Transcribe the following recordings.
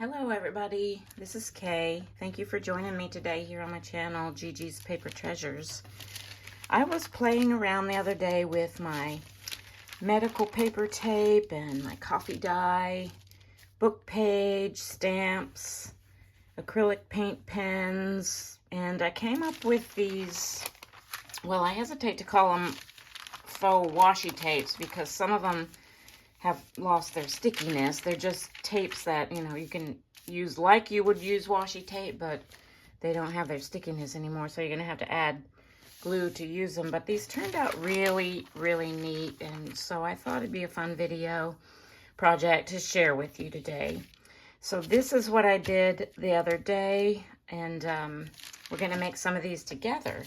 Hello everybody, this is Kay. Thank you for joining me today here on my channel, Gigi's Paper Treasures. I was playing around the other day with my medical paper tape and my coffee dye, book page, stamps, acrylic paint pens, and I came up with these, well, I hesitate to call them faux washi tapes because some of them have lost their stickiness. They're just tapes that, you can use like you would use washi tape, but they don't have their stickiness anymore, so you're going to have to add glue to use them. But these turned out really, really neat, and so I thought it'd be a fun video project to share with you today. So this is what I did the other day, and we're going to make some of these together.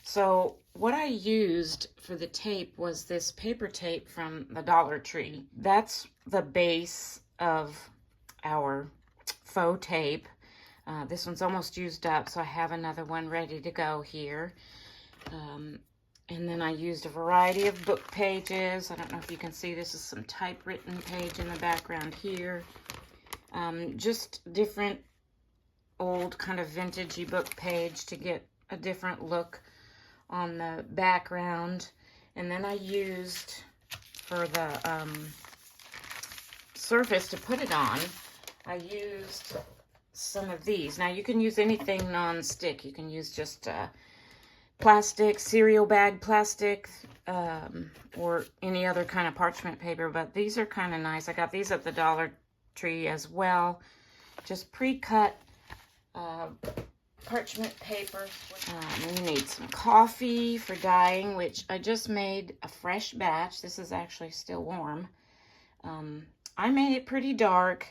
So what I used for the tape was this paper tape from the Dollar Tree. That's the base of our faux tape. This one's almost used up, so I have another one ready to go here. And then I used a variety of book pages. I don't know if you can see, this is some typewritten page in the background here. Just different old kind of vintagey book page to get a different look on the background. And then I used, for the surface to put it on, I used some of these. Now you can use anything non-stick. You can use just plastic, cereal bag plastic, or any other kind of parchment paper, but these are kind of nice. I got these at the Dollar Tree as well. Just pre-cut parchment paper. You need some coffee for dyeing, which I just made a fresh batch. This is actually still warm. I made it pretty dark.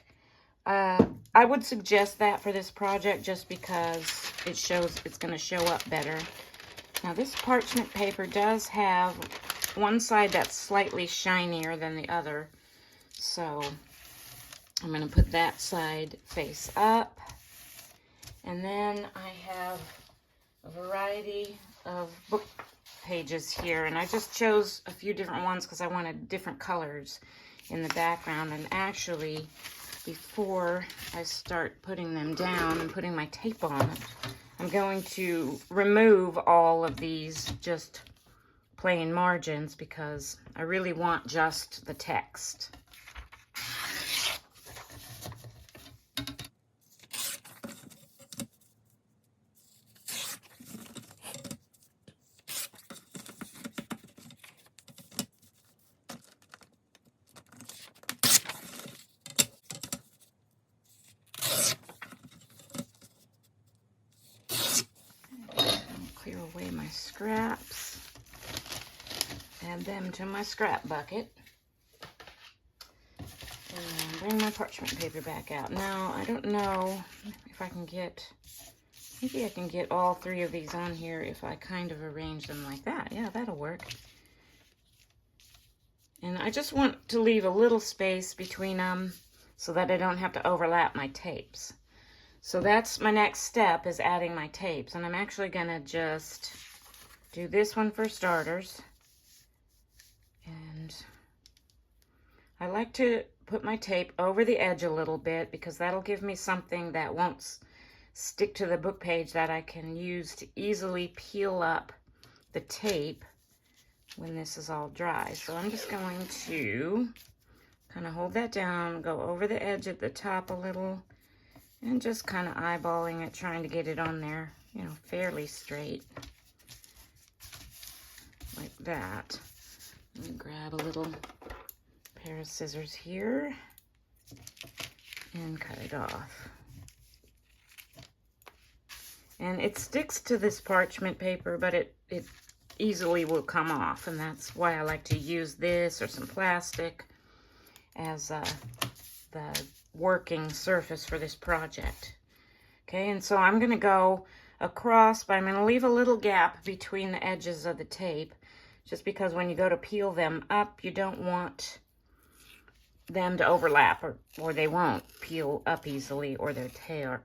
I would suggest that for this project just because it shows it's going to show up better. Now this parchment paper does have one side that's slightly shinier than the other, so I'm going to put that side face up. And then I have a variety of book pages here, and I just chose a few different ones because I wanted different colors in the background. And actually, before I start putting them down and putting my tape on, I'm going to remove all of these just plain margins because I really want just the text. Clear away my scraps, add them to my scrap bucket, and bring my parchment paper back out. Now, I don't know if I can get, maybe I can get all three of these on here if I kind of arrange them like that. Yeah, that'll work. And I just want to leave a little space between them so that I don't have to overlap my tapes. So that's my next step, is adding my tapes. And I'm actually going to just do this one for starters. And I like to put my tape over the edge a little bit because that'll give me something that won't stick to the book page that I can use to easily peel up the tape when this is all dry. So I'm just going to kind of hold that down, go over the edge at the top a little, and just kind of eyeballing it, trying to get it on there, fairly straight. Like that. Let me grab a little pair of scissors here and cut it off. And it sticks to this parchment paper, but it easily will come off, and that's why I like to use this or some plastic as the working surface for this project. Okay, and so I'm going to go across, but I'm going to leave a little gap between the edges of the tape, just because when you go to peel them up, you don't want them to overlap, or they won't peel up easily, or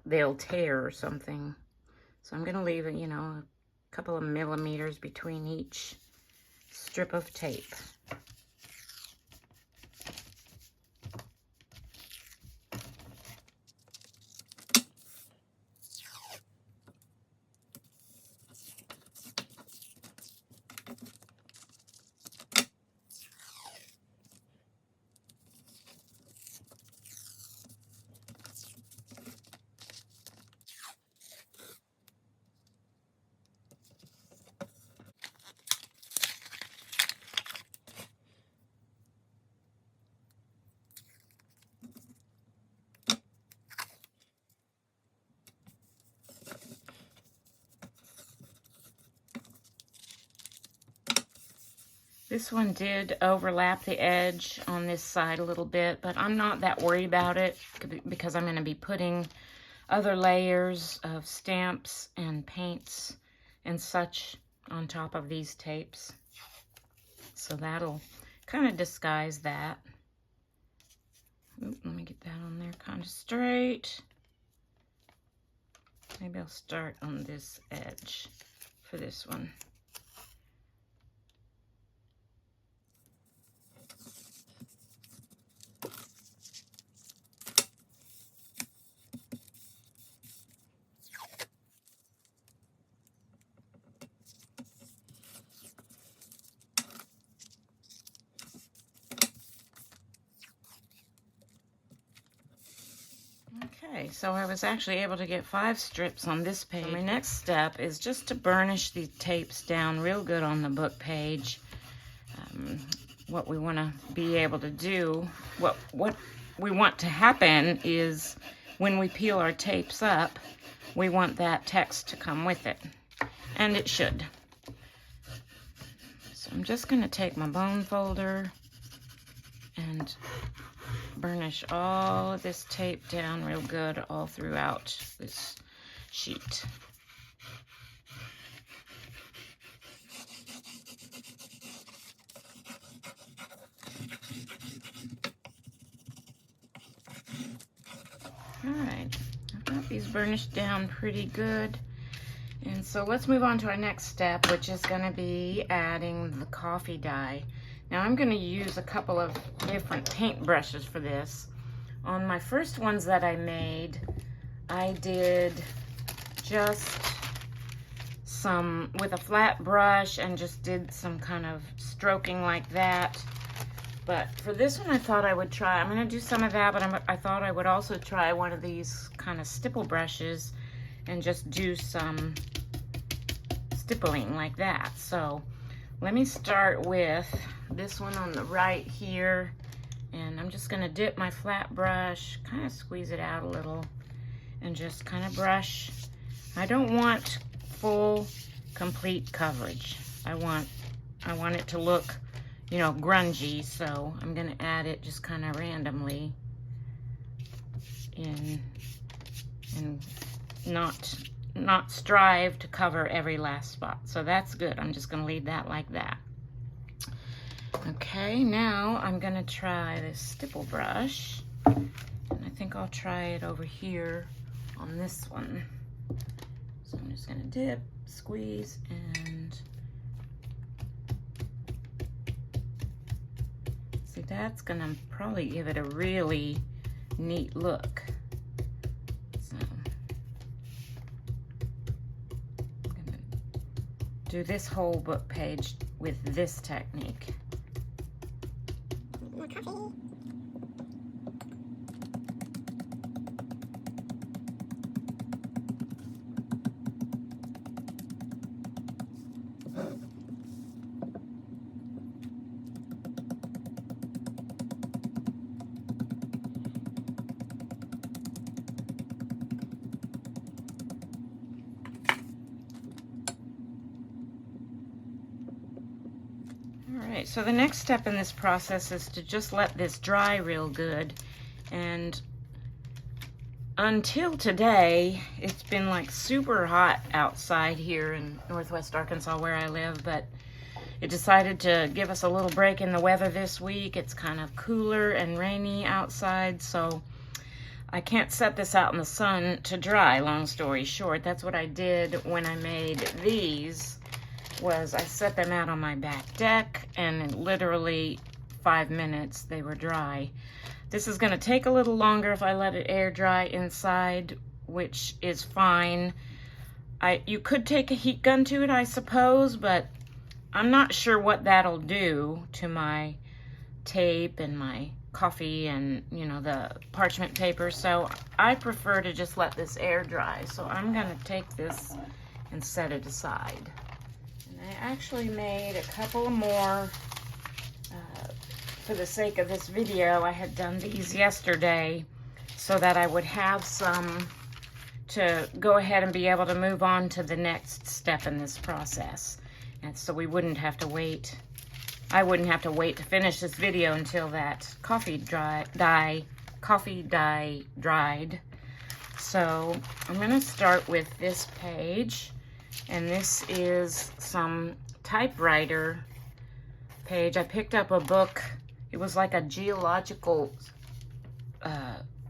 they'll tear or something. So I'm going to leave it, a couple of millimeters between each strip of tape. This one did overlap the edge on this side a little bit, but I'm not that worried about it because I'm going to be putting other layers of stamps and paints and such on top of these tapes. So that'll kind of disguise that. Oop, let me get that on there kind of straight. Maybe I'll start on this edge for this one. Okay, so I was actually able to get 5 strips on this page. So my next step is just to burnish these tapes down real good on the book page. What we want to be able to do, what we want to happen is when we peel our tapes up, we want that text to come with it, and it should. So I'm just going to take my bone folder and burnish all of this tape down real good all throughout this sheet. All right, I've got these burnished down pretty good. And so let's move on to our next step, which is going to be adding the coffee dye. Now I'm going to use a couple of different paint brushes for this. On my first ones that I made, I did just some with a flat brush and just did some kind of stroking like that. But for this one I thought I would try, I'm going to do some of that, but I thought I would also try one of these kind of stipple brushes and just do some stippling like that. So let me start with this one on the right here, and I'm just going to dip my flat brush, kind of squeeze it out a little, and just kind of brush. I don't want full, complete coverage. I want it to look, you know, grungy, so I'm going to add it just kind of randomly and not strive to cover every last spot. So that's good. I'm just going to leave that like that. Okay, now I'm going to try this stipple brush, and I think I'll try it over here on this one. So I'm just going to dip, squeeze, and see, that's going to probably give it a really neat look. So I'm going to do this whole book page with this technique. Alright, so the next step in this process is to just let this dry real good. And until today, it's been like super hot outside here in Northwest Arkansas where I live, but it decided to give us a little break in the weather this week. It's kind of cooler and rainy outside, so I can't set this out in the sun to dry, long story short. That's what I did when I made these. Was I set them out on my back deck, and in literally 5 minutes they were dry. This is going to take a little longer if I let it air dry inside, which is fine. You could take a heat gun to it, I suppose, but I'm not sure what that'll do to my tape and my coffee and, you know, the parchment paper. So I prefer to just let this air dry. So I'm going to take this and set it aside. I actually made a couple more for the sake of this video. I had done these yesterday so that I would have some to go ahead and be able to move on to the next step in this process. And so we wouldn't have to wait I wouldn't have to wait to finish this video until that coffee dye dried. So I'm going to start with this page, and this is some typewriter page. I picked up a book. It was like a geological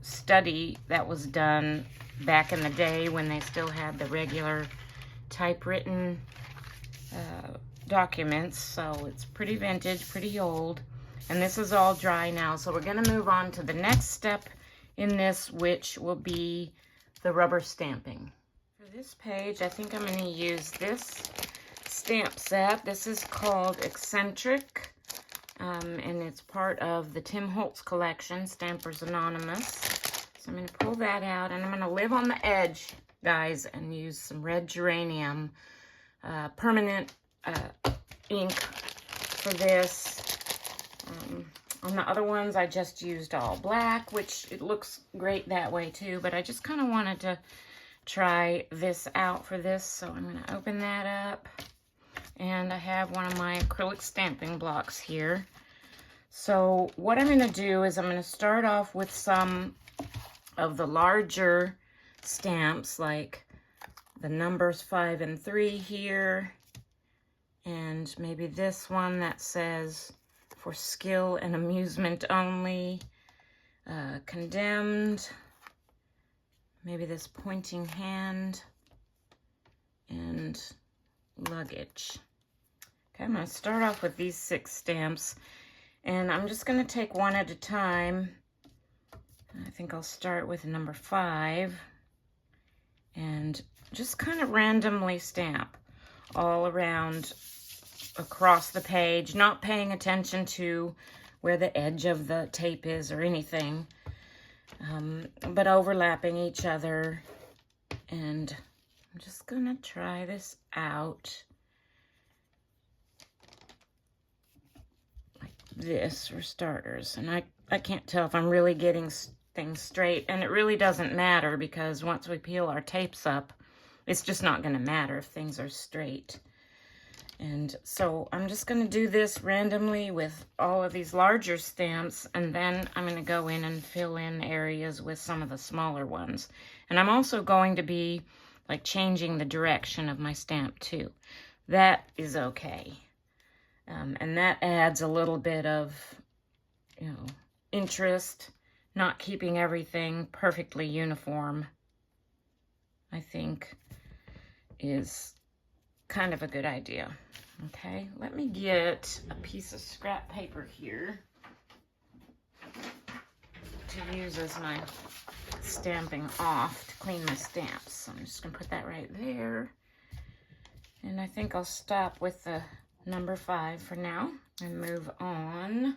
study that was done back in the day when they still had the regular typewritten documents. So it's pretty vintage, pretty old. And this is all dry now. So we're going to move on to the next step in this, which will be the rubber stamping. For this page, I think I'm going to use this stamp set. This is called Eccentric, and it's part of the Tim Holtz collection, Stampers Anonymous. So I'm going to pull that out, and I'm going to live on the edge, guys, and use some red geranium permanent ink for this. On the other ones, I just used all black, which it looks great that way too, but I just kind of wanted to try this out for this. So I'm going to open that up, and I have one of my acrylic stamping blocks here. So what I'm going to do is I'm going to start off with some of the larger stamps, like the numbers 5 and 3 here, and maybe this one that says for skill and amusement only, condemned, maybe this pointing hand, and luggage. Okay, I'm going to start off with these 6 stamps, and I'm just going to take one at a time. I think I'll start with number 5, and just kind of randomly stamp all around across the page, not paying attention to where the edge of the tape is or anything, but overlapping each other. And I'm just gonna try this out like this for starters. And I can't tell if I'm really getting things straight, and it really doesn't matter, because once we peel our tapes up, it's just not going to matter if things are straight. And so I'm just going to do this randomly with all of these larger stamps, and then I'm going to go in and fill in areas with some of the smaller ones. And I'm also going to be like changing the direction of my stamp too. That is okay. And that adds a little bit of, interest. Not keeping everything perfectly uniform, I think, is kind of a good idea. Okay, let me get a piece of scrap paper here to use as my stamping off to clean my stamps. So I'm just going to put that right there. And I think I'll stop with the number 5 for now and move on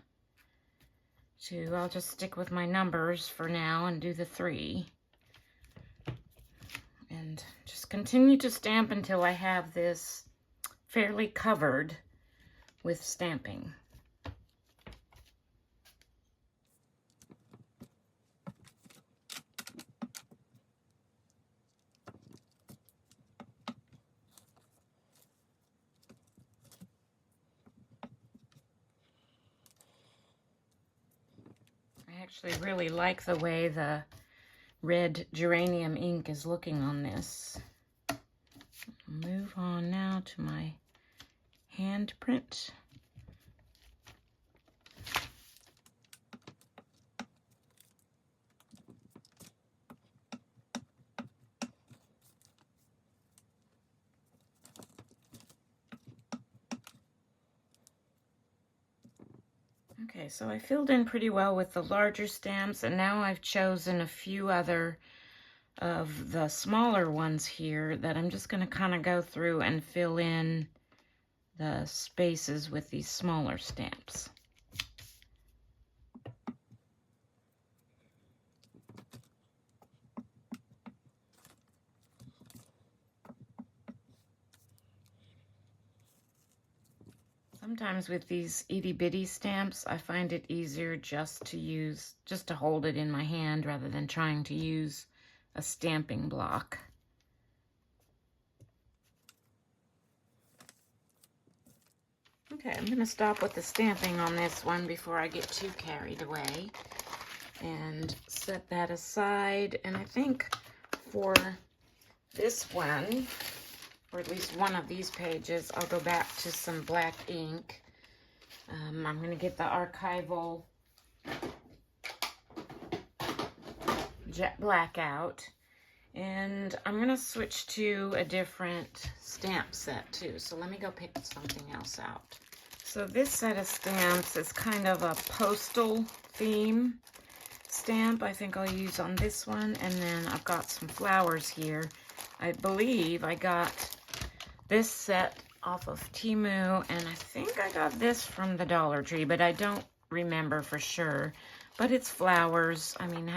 to, I'll just stick with my numbers for now and do the 3. And just continue to stamp until I have this fairly covered with stamping. I actually really like the way the red geranium ink is looking on this. Move on now to my handprint. Okay, so I filled in pretty well with the larger stamps, and now I've chosen a few other of the smaller ones here that I'm just going to kind of go through and fill in the spaces with these smaller stamps. Sometimes with these itty-bitty stamps, I find it easier just to hold it in my hand rather than trying to use a stamping block. Okay, I'm going to stop with the stamping on this one before I get too carried away and set that aside. And I think for this one, or at least one of these pages, I'll go back to some black ink. I'm going to get the archival jet black out. And I'm going to switch to a different stamp set too. So let me go pick something else out. So this set of stamps is kind of a postal theme stamp. I think I'll use on this one. And then I've got some flowers here. I believe I got this set off of Temu, and I think I got this from the Dollar Tree, but I don't remember for sure. But it's flowers. I mean,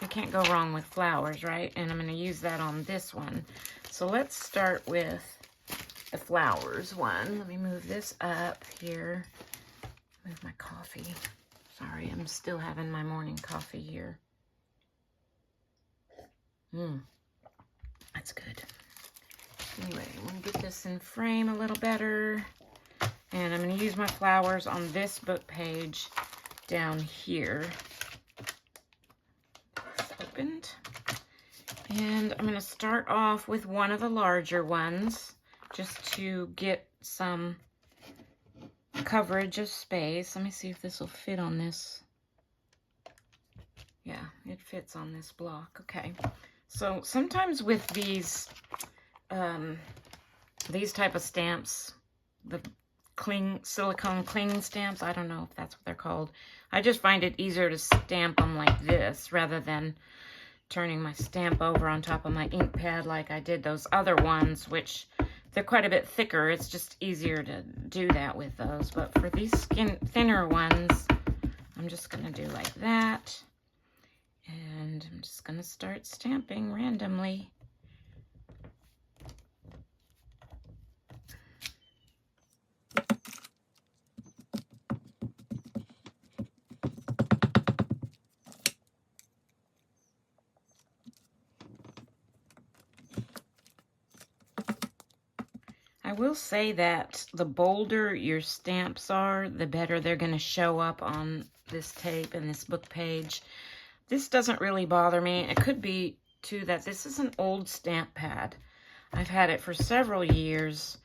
you can't go wrong with flowers, right? And I'm going to use that on this one. So let's start with the flowers one. Let me move this up here. Move my coffee. Sorry, I'm still having my morning coffee here. That's good. Anyway, I'm going to get this in frame a little better. And I'm going to use my flowers on this book page down here. It's opened. And I'm going to start off with one of the larger ones just to get some coverage of space. Let me see if this will fit on this. Yeah, it fits on this block. Okay. So sometimes with these type of stamps, the silicone cling stamps, I don't know if that's what they're called. I just find it easier to stamp them like this rather than turning my stamp over on top of my ink pad like I did those other ones, which they're quite a bit thicker. It's just easier to do that with those. But for these thinner ones, I'm just going to do like that. And I'm just going to start stamping randomly. I will say that the bolder your stamps are, the better they're going to show up on this tape and this book page. This doesn't really bother me. It could be, too, that this is an old stamp pad. I've had it for several years.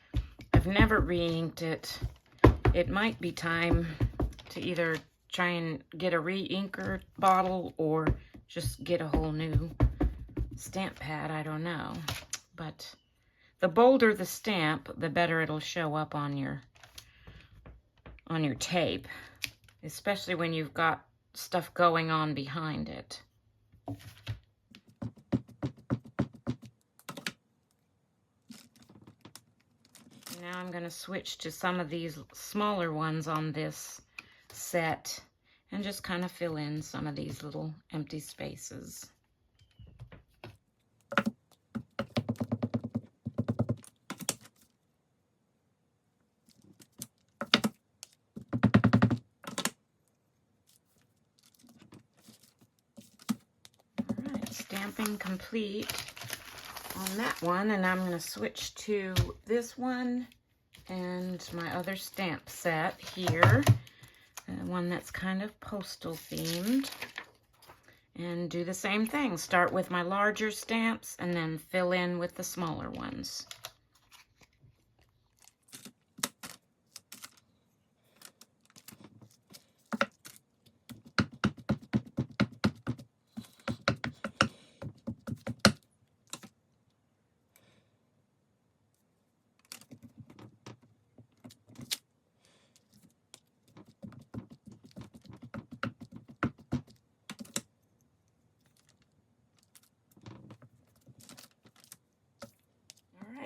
I've never re-inked it. It might be time to either try and get a re-inker bottle or just get a whole new stamp pad. I don't know. But the bolder the stamp, the better it'll show up on your tape, especially when you've got stuff going on behind it. Now I'm going to switch to some of these smaller ones on this set and just kind of fill in some of these little empty spaces. Stamping complete on that one, and I'm going to switch to this one and my other stamp set here, one that's kind of postal themed, and do the same thing. Start with my larger stamps and then fill in with the smaller ones.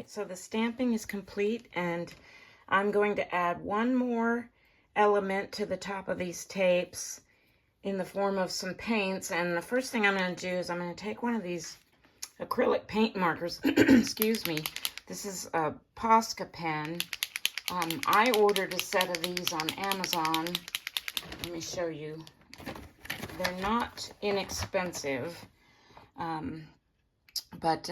So the stamping is complete, and I'm going to add one more element to the top of these tapes in the form of some paints. And the first thing I'm going to do is I'm going to take one of these acrylic paint markers. Excuse me. This is a Posca pen. I ordered a set of these on Amazon. Let me show you. They're not inexpensive, but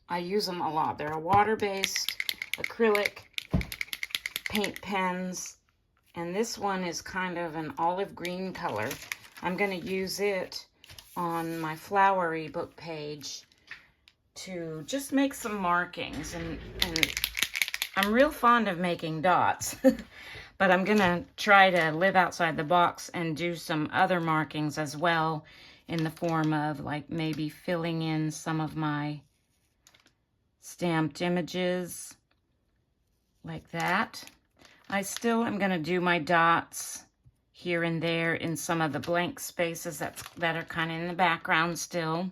I use them a lot. They're a water-based acrylic paint pens, and this one is kind of an olive green color. I'm going to use it on my flowery book page to just make some markings. And I'm real fond of making dots, but I'm going to try to live outside the box and do some other markings as well, in the form of like maybe filling in some of my stamped images like that. I still am going to do my dots here and there in some of the blank spaces that are kind of in the background still.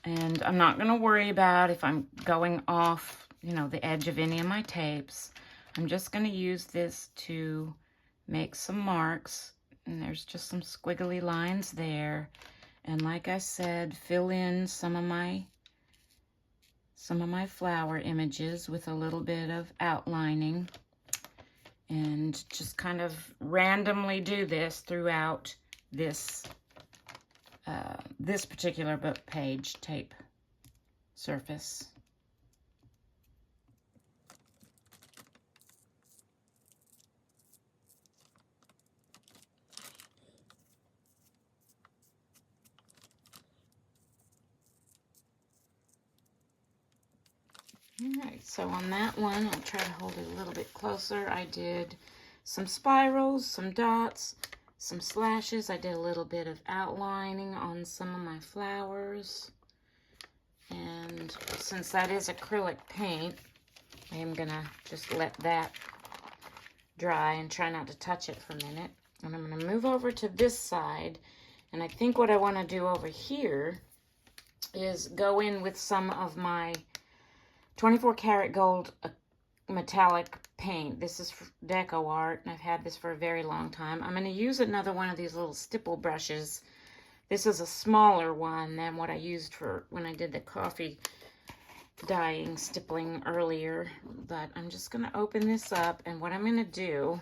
And I'm not going to worry about if I'm going off, you know, the edge of any of my tapes. I'm just going to use this to make some marks. And there's just some squiggly lines there. And like I said, fill in some of my flower images with a little bit of outlining. And just kind of randomly do this throughout this this particular book page tape surface. Alright, so on that one, I'll try to hold it a little bit closer. I did some spirals, some dots, some slashes. I did a little bit of outlining on some of my flowers. And since that is acrylic paint, I am going to just let that dry and try not to touch it for a minute. And I'm going to move over to this side. And I think what I want to do over here is go in with some of my 24 karat gold metallic paint. This is Deco Art, and I've had this for a very long time. I'm going to use another one of these little stipple brushes. This is a smaller one than what I used for when I did the coffee dyeing stippling earlier. But I'm just going to open this up, and what I'm going to do,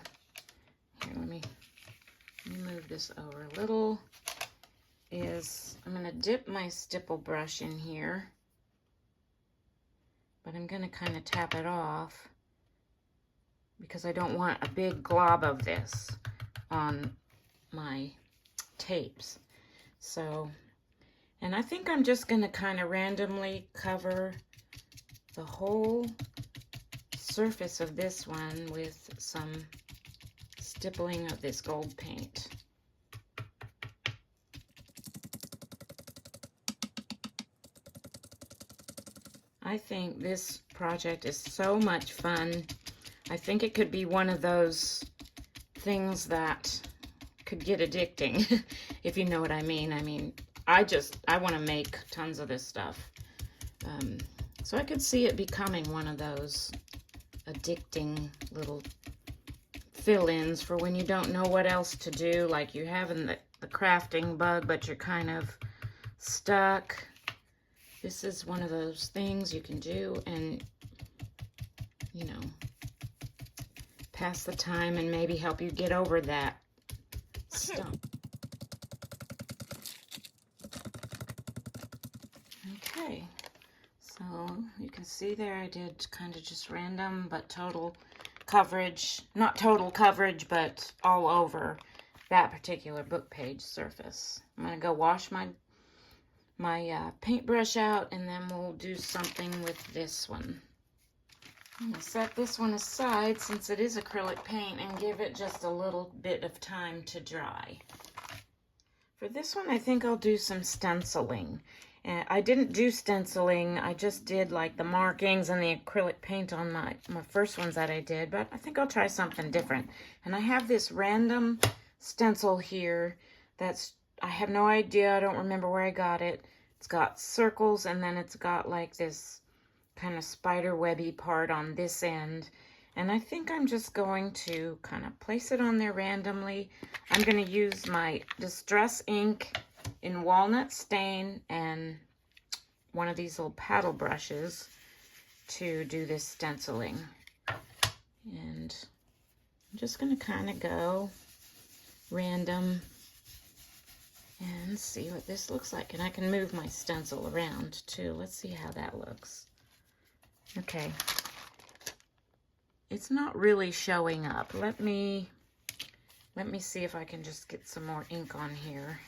here, let me move this over a little, is I'm going to dip my stipple brush in here. But I'm going to kind of tap it off because I don't want a big glob of this on my tapes. So, and I think I'm just going to kind of randomly cover the whole surface of this one with some stippling of this gold paint. I think this project is so much fun. I think it could be one of those things that could get addicting, if you know what I mean. I mean, I want to make tons of this stuff. So I could see it becoming one of those addicting little fill-ins for when you don't know what else to do, like you're having the crafting bug, but you're kind of stuck. This is one of those things you can do and, you know, pass the time and maybe help you get over that stuff. Okay, so you can see there I did kind of just random but total coverage, not total coverage, but all over that particular book page surface. I'm going to go wash my paintbrush out, and then we'll do something with this one. I'm going to set this one aside since it is acrylic paint and give it just a little bit of time to dry. For this one, I think I'll do some stenciling. And I didn't do stenciling, I just did like the markings and the acrylic paint on my first ones that I did, but I think I'll try something different. And I have this random stencil here that's, I have no idea, I don't remember where I got it. It's got circles, and then it's got like this kind of spider webby part on this end. And I think I'm just going to kind of place it on there randomly. I'm going to use my Distress ink in walnut stain and one of these little paddle brushes to do this stenciling. And I'm just going to kind of go random and see what this looks like. And I can move my stencil around too. Let's see how that looks. Okay. it's not really showing up. Let me see if I can just get some more ink on here.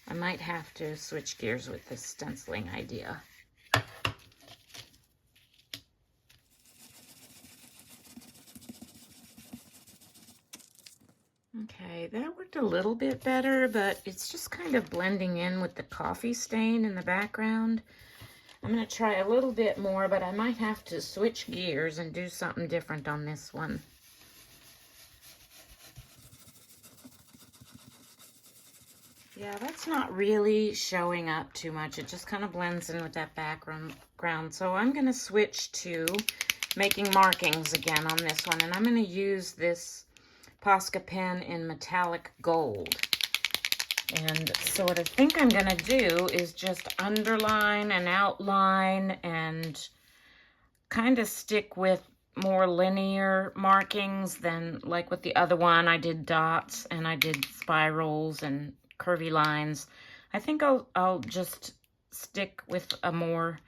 I might have to switch gears with this stenciling idea. Okay, that worked a little bit better, but it's just kind of blending in with the coffee stain in the background. I'm going to try a little bit more, but I might have to switch gears and do something different on this one. Yeah, that's not really showing up too much. It just kind of blends in with that background. So I'm going to switch to making markings again on this one, and I'm going to use this Posca pen in metallic gold. And so what I think I'm going to do is just underline and outline and kind of stick with more linear markings than like with the other one. I did dots and I did spirals and curvy lines. I think I'll just stick with a more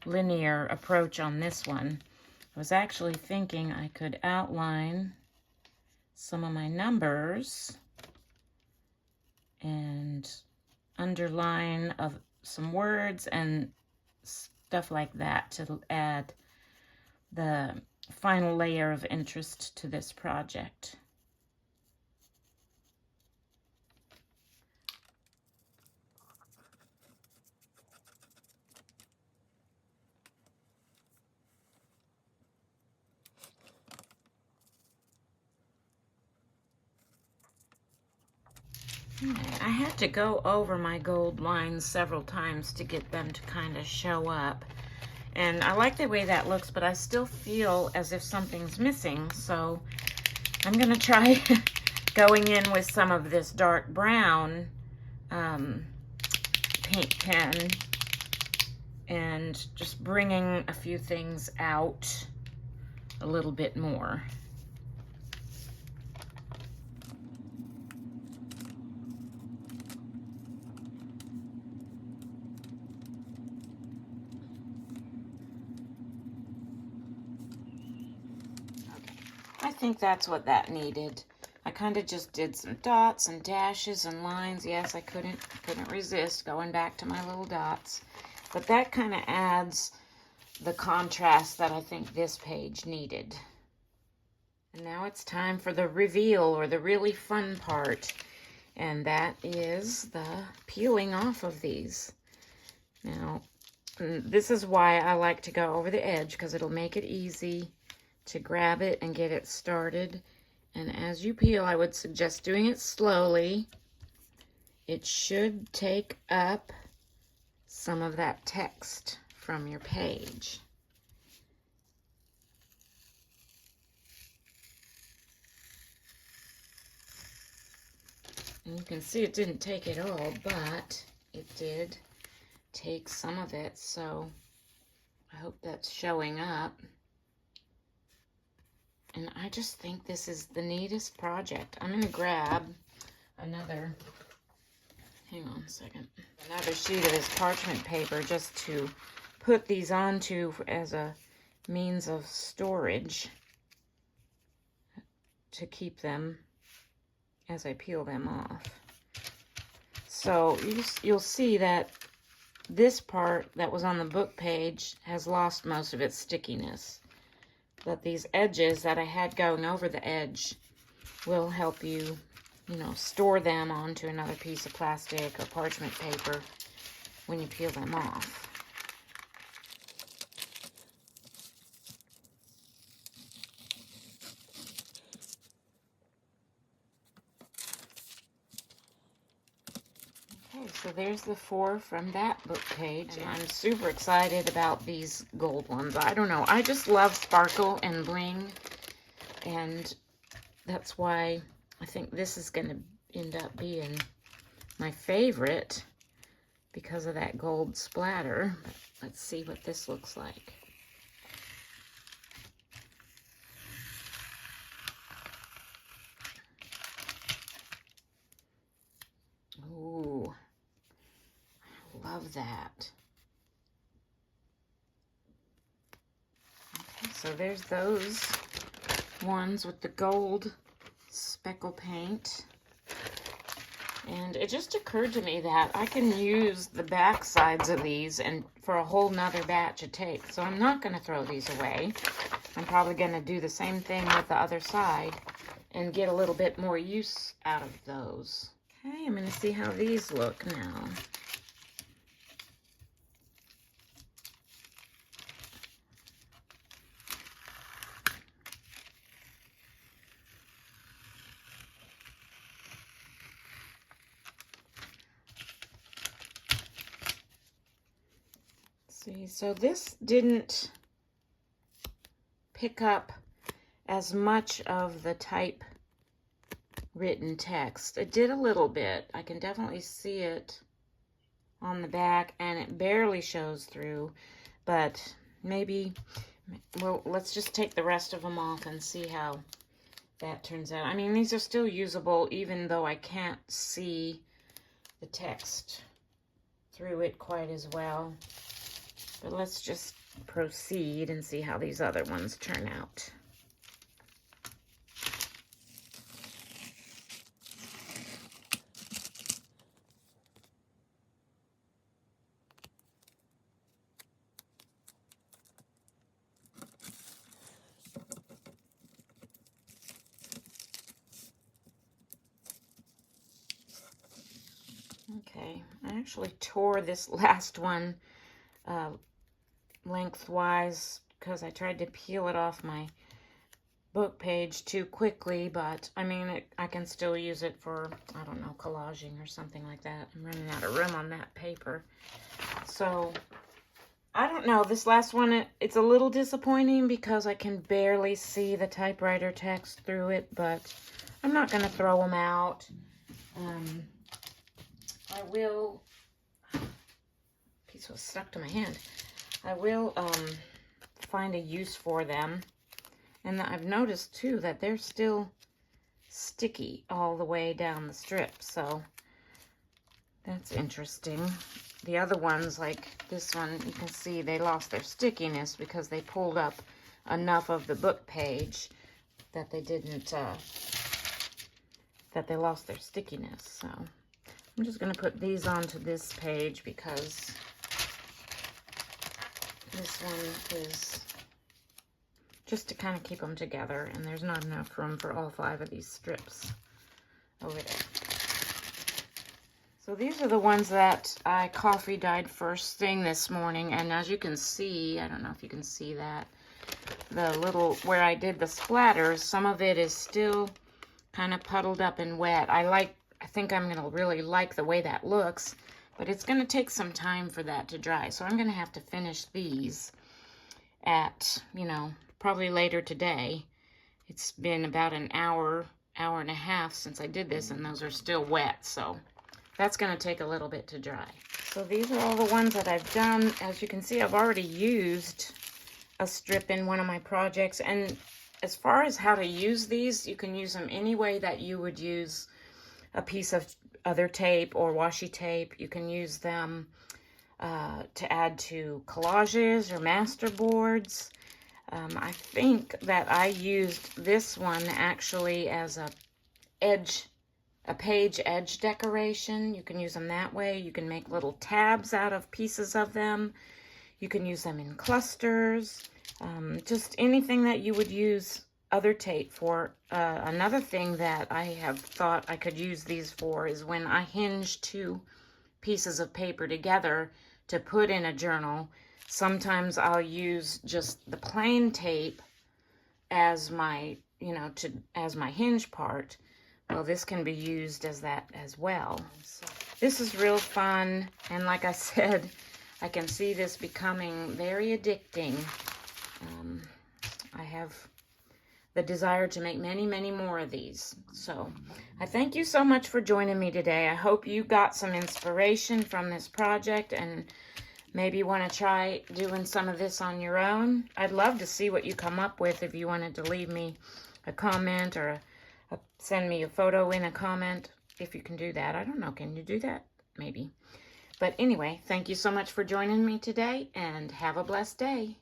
linear approach on this one. I was actually thinking I could outline some of my numbers and underline of some words and stuff like that to add the final layer of interest to this project. I had to go over my gold lines several times to get them to kind of show up. And I like the way that looks, but I still feel as if something's missing. So I'm going to try going in with some of this dark brown paint pen and just bringing a few things out a little bit more. I think that's what that needed. I kind of just did some dots and dashes and lines. Yes, I couldn't resist going back to my little dots. But that kind of adds the contrast that I think this page needed. And now it's time for the reveal, or the really fun part. And that is the peeling off of these. Now, this is why I like to go over the edge, because it'll make it easy to grab it and get it started. And as you peel, I would suggest doing it slowly. It should take up some of that text from your page. And you can see it didn't take it all, but it did take some of it, so I hope that's showing up. And I just think this is the neatest project. I'm going to grab another, hang on a second, another sheet of this parchment paper just to put these onto as a means of storage to keep them as I peel them off. So you'll see that this part that was on the book page has lost most of its stickiness. But these edges that I had going over the edge will help you, store them onto another piece of plastic or parchment paper when you peel them off. Okay, so there's the 4 from that book page. And I'm super excited about these gold ones. I don't know, I just love sparkle and bling, and that's why I think this is going to end up being my favorite because of that gold splatter. But let's see what this looks like. Ooh, I love that. Okay, so there's those ones with the gold speckle paint. And it just occurred to me that I can use the back sides of these and for a whole nother batch of tape. So I'm not going to throw these away. I'm probably going to do the same thing with the other side and get a little bit more use out of those. Okay, I'm going to see how these look now. See, so this didn't pick up as much of the typewritten text. It did a little bit. I can definitely see it on the back, and it barely shows through, but maybe, well, let's just take the rest of them off and see how that turns out. I mean, these are still usable even though I can't see the text through it quite as well. But let's just proceed and see how these other ones turn out. Okay, I actually tore this last one lengthwise because I tried to peel it off my book page too quickly, but I mean, I can still use it for, I don't know, collaging or something like that. I'm running out of room on that paper. So, I don't know, this last one, it's a little disappointing because I can barely see the typewriter text through it, but I'm not going to throw them out. I will, piece was stuck to my hand. I will find a use for them. And I've noticed too that they're still sticky all the way down the strip, so that's interesting. The other ones, like this one, you can see they lost their stickiness because they pulled up enough of the book page that they didn't, that they lost their stickiness. So I'm just going to put these onto this page because this one is just to kind of keep them together, and there's not enough room for all 5 of these strips over there. So these are the ones that I coffee dyed first thing this morning, and as you can see, I don't know if you can see that, the little, where I did the splatters, some of it is still kind of puddled up and wet. I think I'm going to really like the way that looks, but it's going to take some time for that to dry. So I'm going to have to finish these at, you know, probably later today. It's been about an hour, hour and a half since I did this, and those are still wet. So that's going to take a little bit to dry. So these are all the ones that I've done. As you can see, I've already used a strip in one of my projects. And as far as how to use these, you can use them any way that you would use a piece of other tape or washi tape. You can use them to add to collages or masterboards. I think that I used this one actually as a page edge decoration. You can use them that way. You can make little tabs out of pieces of them. You can use them in clusters. Just anything that you would use other tape for. Another thing that I have thought I could use these for is when I hinge 2 pieces of paper together to put in a journal. Sometimes I'll use just the plain tape as my, you know, as my hinge part. Well, this can be used as that as well. So this is real fun, and like I said, I can see this becoming very addicting. I have the desire to make many, many more of these. So I thank you so much for joining me today. I hope you got some inspiration from this project and maybe want to try doing some of this on your own. I'd love to see what you come up with. If you wanted to leave me a comment or send me a photo in a comment, if you can do that. I don't know, can you do that? Maybe. But anyway, thank you so much for joining me today, and have a blessed day.